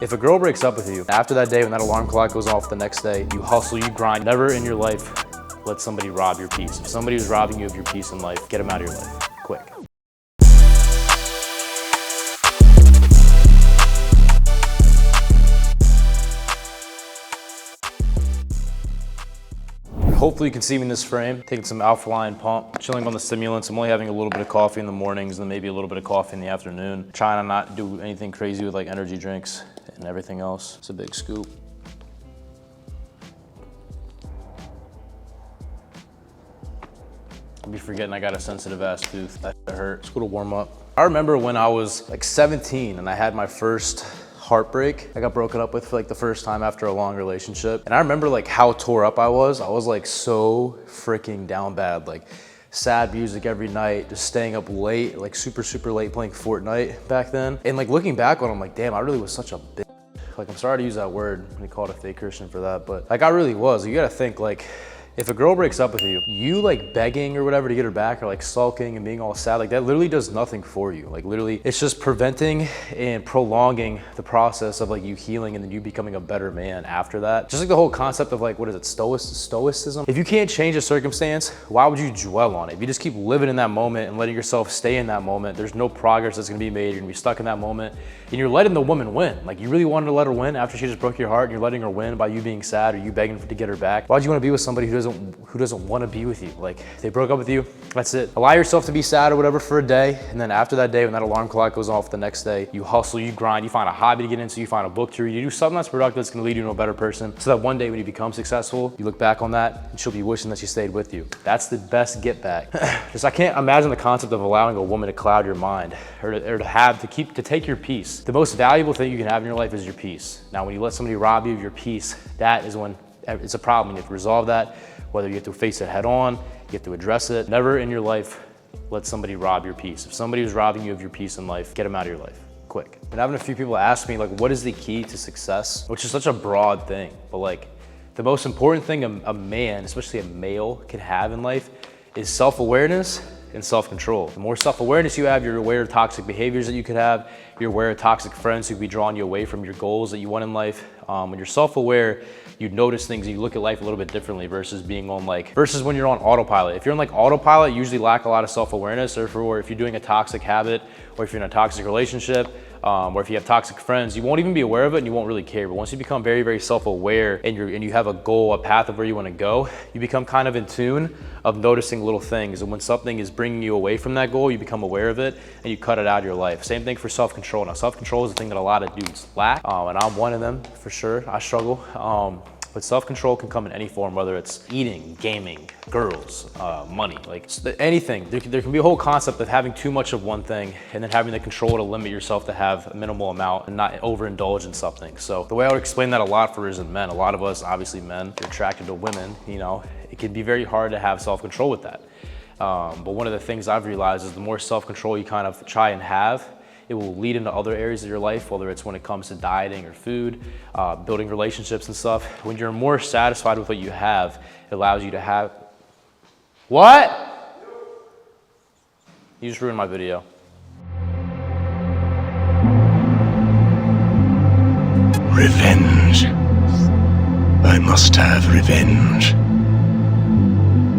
If a girl breaks up with you, after that day when that alarm clock goes off the next day, you hustle, you grind. Never in your life let somebody rob your peace. If somebody is robbing you of your peace in life, get them out of your life, quick. Hopefully you can see me in this frame, taking some alpha-line pump, chilling on the stimulants. I'm only having a little bit of coffee in the mornings and then maybe a little bit of coffee in the afternoon. Trying to not do anything crazy with like energy drinks and everything else. It's a big scoop. I'll be forgetting I got a sensitive ass tooth. That hurt. It's cool to warm up. I remember when I was like 17 and I had my first heartbreak. I got broken up with for like the first time after a long relationship. And I remember like how tore up I was. I was like so freaking down bad. Like sad music every night, just staying up late, like super late playing Fortnite back then. And like looking back on it, I'm like, damn, I really was such a bitch. Like I'm sorry to use that word when you call it a fake Christian for that, but like I really was. You gotta think like, if a girl breaks up with you, you like begging or whatever to get her back or like sulking and being all sad, like that literally does nothing for you. Like literally, it's just preventing and prolonging the process of like you healing and then you becoming a better man after that. Just like the whole concept of like, what is it, stoicism? If you can't change a circumstance, why would you dwell on it? If you just keep living in that moment and letting yourself stay in that moment, there's no progress that's gonna be made. You're gonna be stuck in that moment and you're letting the woman win. Like you really wanted to let her win after she just broke your heart and you're letting her win by you being sad or you begging to get her back. Why'd you wanna be with somebody who doesn't want to be with you? Like they broke up with you, that's it. Allow yourself to be sad or whatever for a day, and then after that day when that alarm clock goes off the next day, you hustle, you grind, you find a hobby to get into, you find a book to read, you do something that's productive that's going to lead you to a better person, so that one day when you become successful, you look back on that and she'll be wishing that she stayed with you. That's the best get back. Just I can't imagine the concept of allowing a woman to cloud your mind or to take your peace. The most valuable thing you can have in your life is your peace. Now when you let somebody rob you of your peace, that is when it's a problem. You have to resolve that, whether you have to face it head on, you have to address it. Never in your life let somebody rob your peace. If somebody is robbing you of your peace in life, get them out of your life, quick. I've been having a few people ask me like, what is the key to success? Which is such a broad thing, but like the most important thing a man, especially a male, can have in life is self-awareness and self-control. The more self-awareness you have, you're aware of toxic behaviors that you could have, you're aware of toxic friends who could be drawing you away from your goals that you want in life. When you're self-aware, you notice things and you look at life a little bit differently versus when you're on autopilot. If you're on like autopilot, you usually lack a lot of self-awareness, or if you're doing a toxic habit, or if you're in a toxic relationship, or if you have toxic friends, you won't even be aware of it and you won't really care. But once you become very self-aware and you have a goal, a path of where you want to go, you become kind of in tune of noticing little things. And when something is bringing you away from that goal, you become aware of it and you cut it out of your life. Same thing for self-control. Now, self-control is the thing that a lot of dudes lack, and I'm one of them for sure. I struggle. But self-control can come in any form, whether it's eating, gaming, girls, money, like anything. There can be a whole concept of having too much of one thing and then having the control to limit yourself to have a minimal amount and not overindulge in something. So the way I would explain that a lot for is in men. A lot of us, obviously men, are attracted to women, you know, it can be very hard to have self-control with that. But one of the things I've realized is the more self-control you kind of try and have, it will lead into other areas of your life, whether it's when it comes to dieting or food, building relationships and stuff. When you're more satisfied with what you have, it allows you to have... What? You just ruined my video. Revenge. I must have revenge.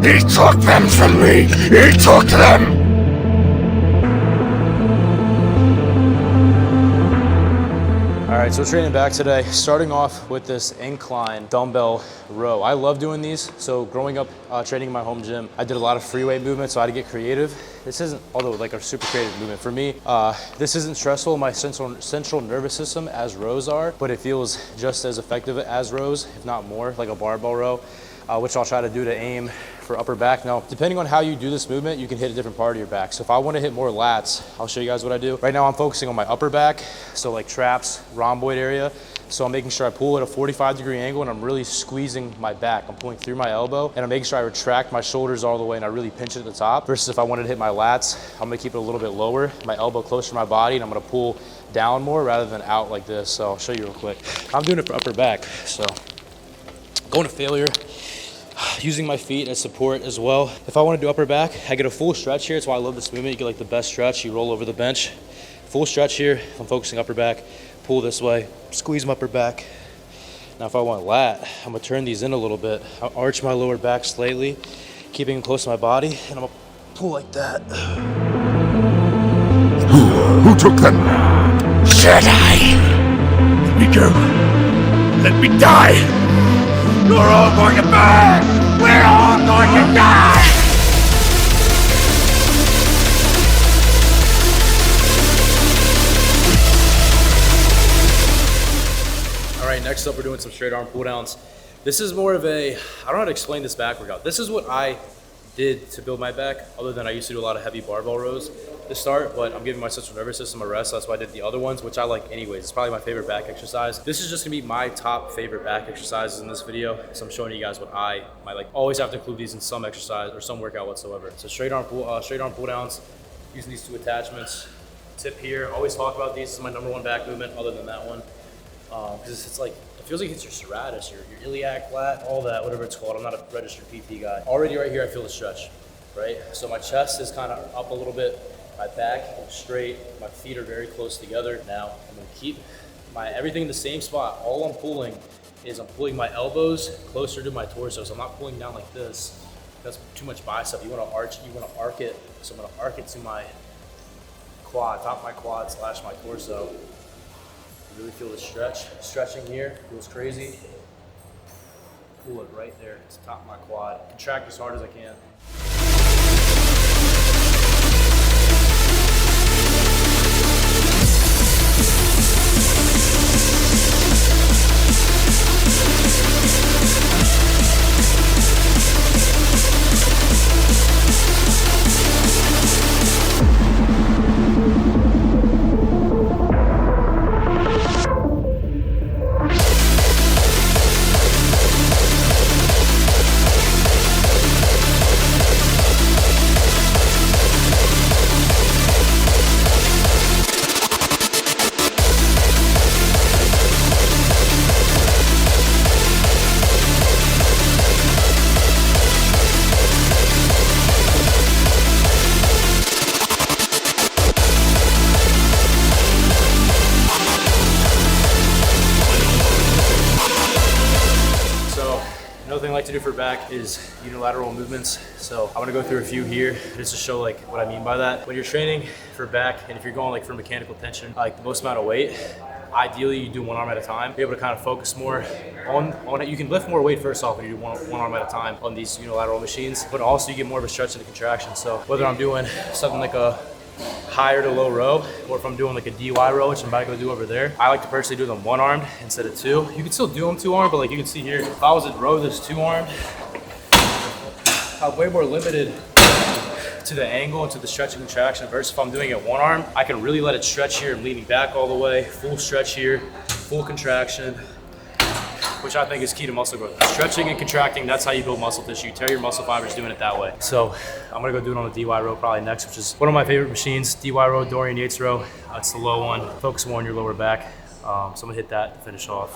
He took them from me! He took them! All right, so training back today, starting off with this incline dumbbell row. I love doing these. So growing up training in my home gym, I did a lot of free weight movements, so I had to get creative. This isn't, although like a super creative movement for me, this isn't stressful in my central nervous system as rows are, but it feels just as effective as rows, if not more, like a barbell row, which I'll try to do to aim for upper back. Now, depending on how you do this movement, you can hit a different part of your back. So if I want to hit more lats, I'll show you guys what I do. Right now, I'm focusing on my upper back, so like traps, rhomboid area. So I'm making sure I pull at a 45-degree angle and I'm really squeezing my back. I'm pulling through my elbow and I'm making sure I retract my shoulders all the way and I really pinch it at the top. Versus if I wanted to hit my lats, I'm gonna keep it a little bit lower, my elbow closer to my body, and I'm gonna pull down more rather than out like this. So I'll show you real quick. I'm doing it for upper back. So going to failure. Using my feet as support as well. If I want to do upper back, I get a full stretch here. It's why I love this movement. You get like the best stretch. You roll over the bench full stretch here. If I'm focusing upper back, pull this way, squeeze my upper back. Now if I want lat, I'm gonna turn these in a little bit. I'll arch my lower back slightly, keeping them close to my body, and I'm gonna pull like that. Who took them? Jedi! Let me go. Let me die! You're all going to burn! We're all going to die! All right, next up we're doing some straight arm pull downs. This is more of a, I don't know how to explain this back workout. This is what I did to build my back, other than I used to do a lot of heavy barbell rows to start, but I'm giving my central nervous system a rest. That's why I did the other ones, which I like anyways. It's probably my favorite back exercise. This is just gonna be my top favorite back exercises in this video. So I'm showing you guys what I might like. Always have to include these in some exercise or some workout whatsoever. So straight arm pull downs, using these two attachments. Tip here, always talk about these. This is my #1 back movement other than that one. Because it's like, it feels like it's your serratus, your iliac lat, all that, whatever it's called. I'm not a registered PT guy. Already right here, I feel the stretch, right? So my chest is kind of up a little bit, my back is straight, my feet are very close together. Now I'm gonna keep everything in the same spot. All I'm pulling is I'm pulling my elbows closer to my torso. So I'm not pulling down like this. That's too much bicep. You wanna arch it. So I'm gonna arc it to my quad, top of my quad / my torso. Really feel the stretching here, feels crazy. Pull it right there, it's the top of my quad. Contract as hard as I can. Another thing I like to do for back is unilateral movements. So I want to go through a few here just to show like what I mean by that. When you're training for back and if you're going like for mechanical tension, like the most amount of weight, ideally you do one arm at a time. Be able to kind of focus more on it. You can lift more weight first off when you do one arm at a time on these unilateral machines, but also you get more of a stretch and a contraction. So whether I'm doing something like a higher to low row, or if I'm doing like a DY row, which I'm about to go do over there, I like to personally do them one armed instead of two. You can still do them two armed, but like you can see here, if I was to row this two armed, I'm way more limited to the angle and to the stretch and contraction versus if I'm doing it one arm, I can really let it stretch here. I'm leaning back all the way, full stretch here, full contraction, which I think is key to muscle growth. Stretching and contracting, that's how you build muscle tissue. You tear your muscle fibers doing it that way. So I'm gonna go do it on the DY row probably next, which is one of my favorite machines, DY row, Dorian Yates row. It's the low one. Focus more on your lower back. So I'm gonna hit that to finish off.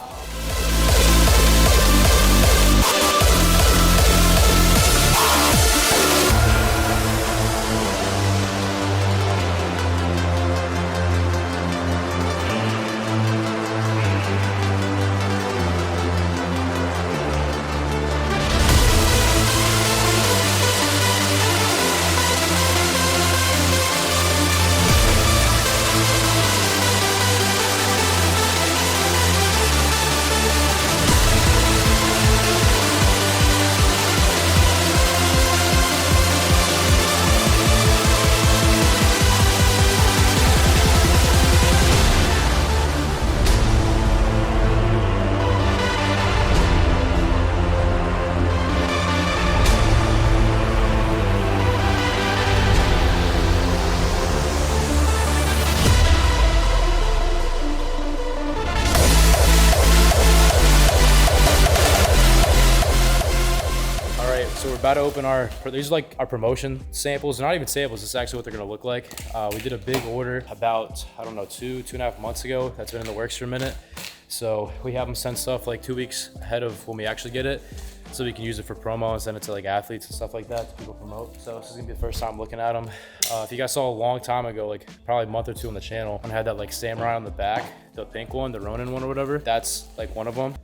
So we're about to open these are like our promotion samples. They're not even samples, this is actually what they're gonna look like. We did a big order about, I don't know, two and a half months ago. That's been in the works for a minute. So we have them send stuff like 2 weeks ahead of when we actually get it. so we can use it for promo and send it to like athletes and stuff like that to people promote. So this is gonna be the first time looking at them. If you guys saw a long time ago, like probably a month or two on the channel, when I had that like samurai on the back, the pink one, the Ronin one or whatever, that's like one of them.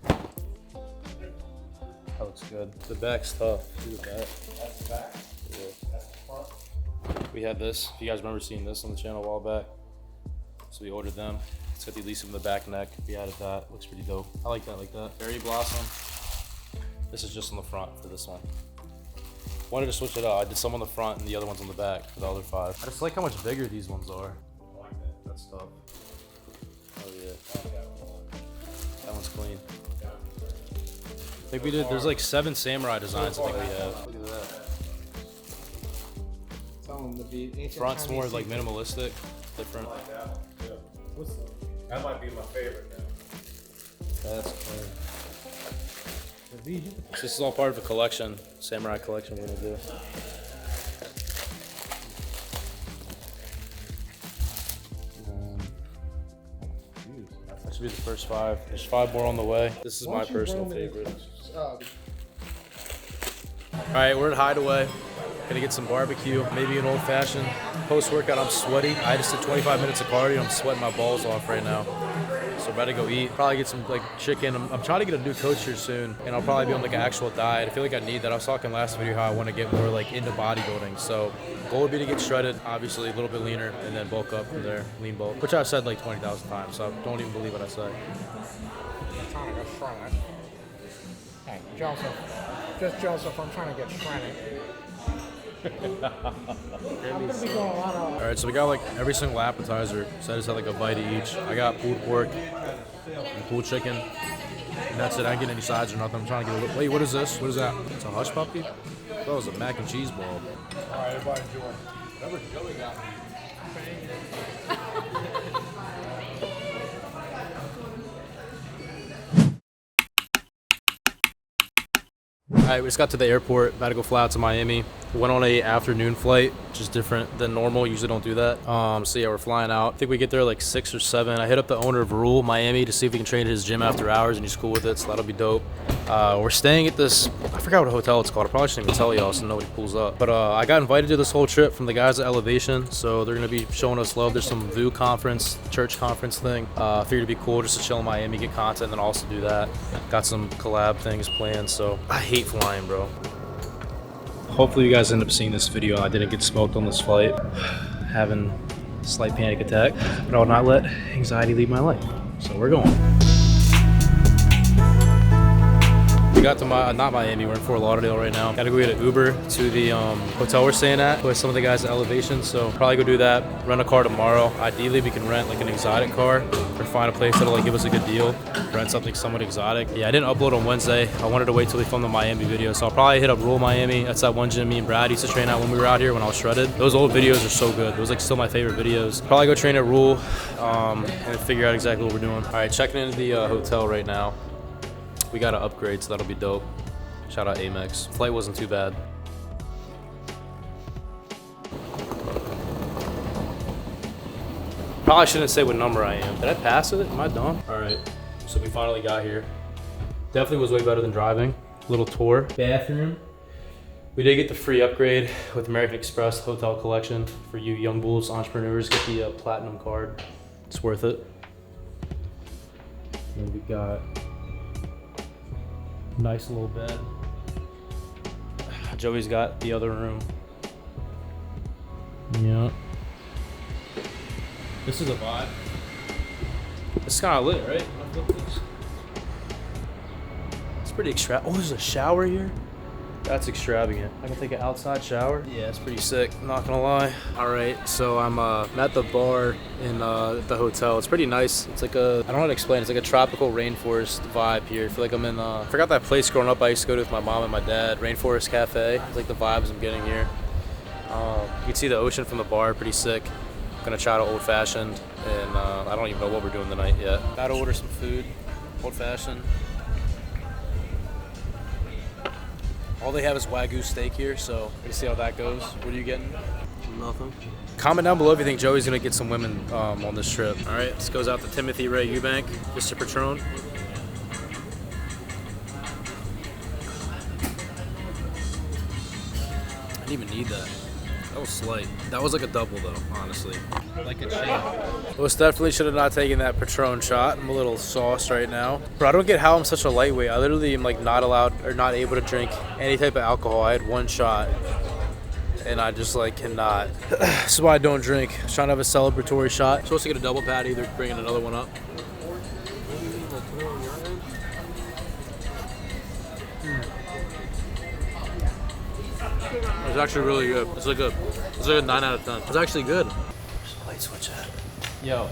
That looks good. The back's tough. See the back? That's the back. Yeah. That's the front. We had this. If you guys remember seeing this on the channel a while back, so we ordered them. It's got the adhesive in the back neck. We added that. Looks pretty dope. I like that, like that. Berry blossom. This is just on the front for this one. Wanted to switch it up. I did some on the front and the other one's on the back for the other 5. I just like how much bigger these ones are. I like that. That's tough. Oh yeah. That one's clean. I think we did, there's like 7 samurai designs I think we have. Look at that. Tell them to be ancient Front's Chinese more like secret. minimalistic, different. I like that one. Yeah. That might be my favorite now. That's clean. The V. This is all part of a collection, samurai collection we're gonna do. That should be the first 5. There's 5 more on the way. This is my personal favorite. All right, we're at Hideaway. Gonna get some barbecue, maybe an old fashioned. Post-workout, I'm sweaty. I just did 25 minutes of cardio. I'm sweating my balls off right now. So I'm about to go eat. Probably get some like chicken. I'm trying to get a new coach here soon, and I'll probably be on like an actual diet. I feel like I need that. I was talking last video how I want to get more like into bodybuilding. So goal would be to get shredded, obviously a little bit leaner, and then bulk up from there, lean bulk, which I've said like 20,000 times. So don't even believe what I say. I'm trying to get shredded. Hey, Joseph. Just Joseph, I'm trying to get shredded. I'm gonna be going a lot of. All right, so we got like every single appetizer. So I just had like a bite of each. I got pulled pork and pulled chicken, and that's it. I didn't get any sides or nothing. I'm trying to get a little. Wait, what is this? What is that? It's a hush puppy. That was a mac and cheese ball. All right, everybody enjoy. Remember, Joey got me. All right, we just got to the airport, about to go fly out to Miami. Went on a afternoon flight, which is different than normal. Usually don't do that. So yeah, we're flying out. I think we get there like 6 or 7. I hit up the owner of Rule Miami to see if we can train at his gym after hours, and he's cool with it, so that'll be dope. We're staying at this, I forgot what hotel it's called. I probably shouldn't even tell y'all so nobody pulls up. But I got invited to this whole trip from the guys at Elevation, so they're gonna be showing us love. There's some VU conference, church conference thing. Figured it'd be cool just to chill in Miami, get content, and then also do that. Got some collab things planned, so I hate flying, bro. Hopefully you guys end up seeing this video. I didn't get smoked on this flight. Having a slight panic attack, but I will not let anxiety lead my life. So we're going. We got to not Miami, we're in Fort Lauderdale right now. Gotta go get an Uber to the hotel we're staying at with some of the guys at Elevation. So probably go do that, rent a car tomorrow. Ideally we can rent like an exotic car or find a place that'll like give us a good deal. Rent something somewhat exotic. Yeah, I didn't upload on Wednesday. I wanted to wait till we filmed the Miami video. So I'll probably hit up Rule Miami. That's that one gym me and Brad used to train at when we were out here when I was shredded. Those old videos are so good. Those like still my favorite videos. Probably go train at Rule and figure out exactly what we're doing. All right, checking into the hotel right now. We got to upgrade, so that'll be dope. Shout out Amex. Flight wasn't too bad. Probably shouldn't say what number I am. Did I pass it? Am I dumb? All right, so we finally got here. Definitely was way better than driving. Little tour. Bathroom. We did get the free upgrade with American Express Hotel Collection. For you young bulls, entrepreneurs, get the platinum card. It's worth it. And we got nice little bed. Joey's got the other room. Yeah. This is a vibe. It's kind of lit, right? It's pretty extravagant. Oh, there's a shower here? That's extravagant. I can take an outside shower. Yeah, it's pretty sick, I'm not gonna lie. All right, so I'm at the bar in the hotel. It's pretty nice. It's like a, I don't know how to explain. It's like a tropical rainforest vibe here. I feel like I'm in, I forgot that place growing up I used to go to with my mom and my dad, Rainforest Cafe. It's like the vibes I'm getting here. You can see the ocean from the bar, pretty sick. I'm gonna try to old fashioned, and I don't even know what we're doing tonight yet. Gotta order some food, old fashioned. All they have is Wagyu steak here, so we're gonna see how that goes. What are you getting? Nothing. Comment down below if you think Joey's gonna get some women on this trip. All right, this goes out to Timothy Ray Eubank, Mr. Patron. didn't even need that. That was slight. That was like a double though, honestly. Like a champ. Most definitely should have not taken that Patron shot. I'm a little sauced right now. Bro, I don't get how I'm such a lightweight. I literally am like not allowed or not able to drink any type of alcohol. I had one shot and I just like cannot. This is why I don't drink. I was trying to have a celebratory shot. Supposed to get a double pad, either bringing another one up. It's actually really good. It's like a 9 out of 10. It's actually good. There's a light switch at. Yo,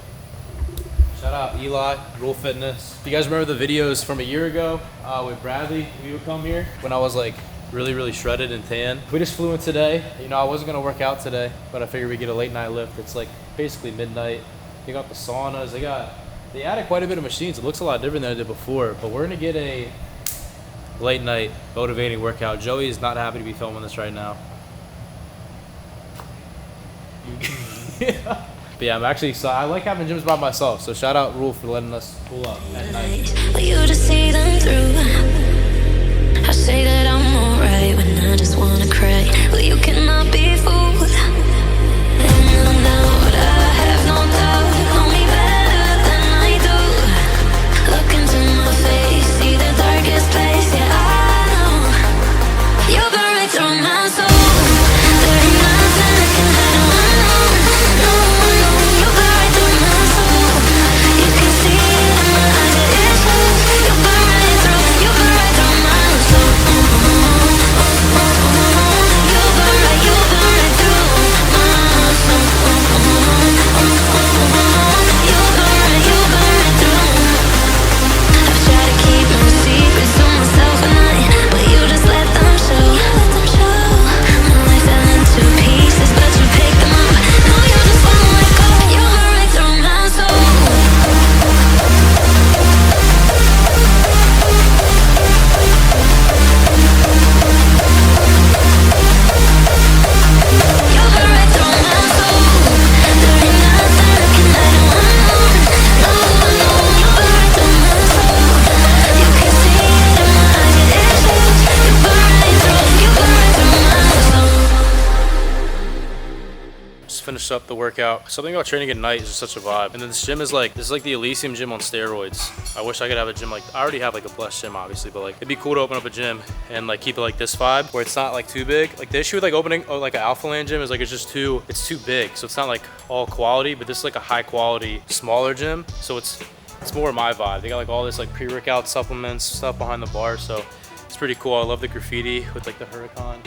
shout out Eli, Rule Fitness. If you guys remember the videos from a year ago with Bradley, we would come here when I was like really shredded and tan. We just flew in today. You know, I wasn't gonna work out today, but I figured we'd get a late night lift. It's like basically midnight. They got the saunas. They added quite a bit of machines. It looks a lot different than it did before, but we're gonna get a late night motivating workout. Joey is not happy to be filming this right now. Yeah. But yeah, I'm actually excited. I like having gyms by myself, so shout out Rule for letting us pull up at night. For you to see them through, I say that I'm alright when I just wanna cry. Well, you cannot be fooled. And no doubt, I have no doubt. Know me better than I do. Look into my face, see the darkest place. Yeah, I know you burn right through my soul. There ain't nothing I can hide. No, you burn right through my soul. You can see it in my eyes, it is true. You burn right through my soul. You burn right through my soul. You burn right through. I've tried to keep my secrets to myself at night, but you just let them show. My life fell into pieces, but you picked them up. No, you just won't let go. You burn right through my soul. You burn right through my soul. There ain't nothing I can hide. No, you burn right through my soul. You can see it in my eyes, it is true. You burn right through my soul. Just finished up the workout. Something about training at night is just such a vibe. And then this gym is like, this is like the Elysium gym on steroids. I wish I could have a gym like, I already have like a Blessed gym obviously, but like it'd be cool to open up a gym and like keep it like this vibe where it's not like too big. Like the issue with like opening like an Alpha Land gym is like it's too big. So it's not like all quality, but this is like a high quality, smaller gym. So it's more my vibe. They got like all this like pre-workout supplements, stuff behind the bar. So it's pretty cool. I love the graffiti with like the Huracan.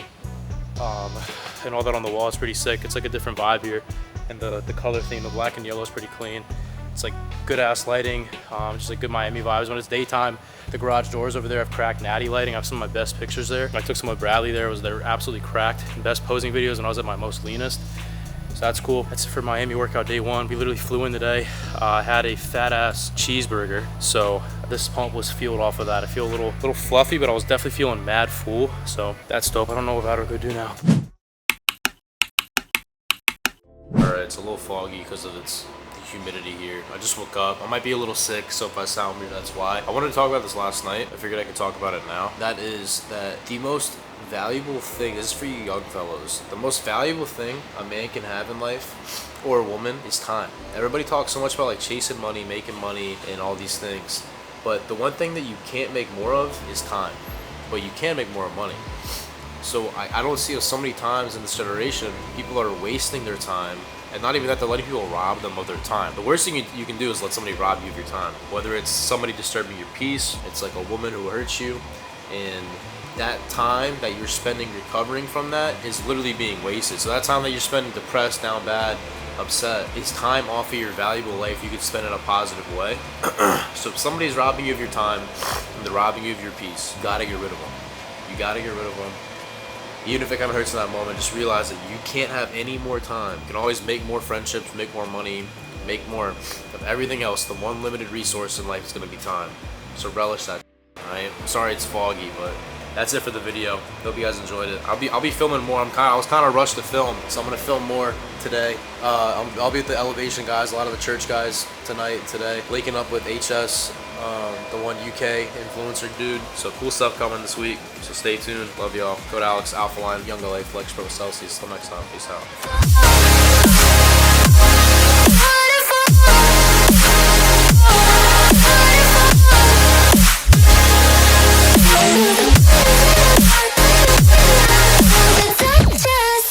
And all that on the wall is pretty sick. It's like a different vibe here, and the color theme, the black and yellow, is pretty clean. It's like good ass lighting, just like good Miami vibes. When it's daytime, the garage doors over there have cracked natty lighting. I have some of my best pictures there. I took some with Bradley there. They were absolutely cracked. Best posing videos when I was at my most leanest. So that's cool. That's it for Miami workout day one. We literally flew in today. I had a fat ass cheeseburger, so this pump was fueled off of that. I feel a little fluffy, but I was definitely feeling mad full. So that's dope. I don't know what I'll go do now. Alright, it's a little foggy because of the humidity here. I just woke up. I might be a little sick, so if I sound weird, that's why. I wanted to talk about this last night. I figured I could talk about it now. That is that the most valuable thing, this is for you young fellows, the most valuable thing a man can have in life, or a woman, is time. Everybody talks so much about like chasing money, making money, and all these things. But the one thing that you can't make more of is time. But you can make more of money. So I don't see so many times in this generation, people are wasting their time, and not even that, they're letting people rob them of their time. The worst thing you can do is let somebody rob you of your time. Whether it's somebody disturbing your peace, it's like a woman who hurts you, and that time that you're spending recovering from that is literally being wasted. So that time that you're spending depressed, down bad, upset, is time off of your valuable life you could spend in a positive way. So if somebody's robbing you of your time and they're robbing you of your peace, you gotta get rid of them. You gotta get rid of them. Even if it kind of hurts in that moment, just realize that you can't have any more time. You can always make more friendships, make more money, make more of everything else. The one limited resource in life is going to be time. So relish that, alright? I'm sorry it's foggy, but that's it for the video. Hope you guys enjoyed it. I'll be filming more. I was kind of rushed to film, so I'm going to film more today. I'll be at the Elevation guys, a lot of the church guys tonight and today. Linking up with HS the one UK influencer dude. So cool stuff coming this week. So stay tuned. Love y'all. Code Alex, Alpha Line, Young LA, Flex Pro, Celsius. Till next time. Peace out.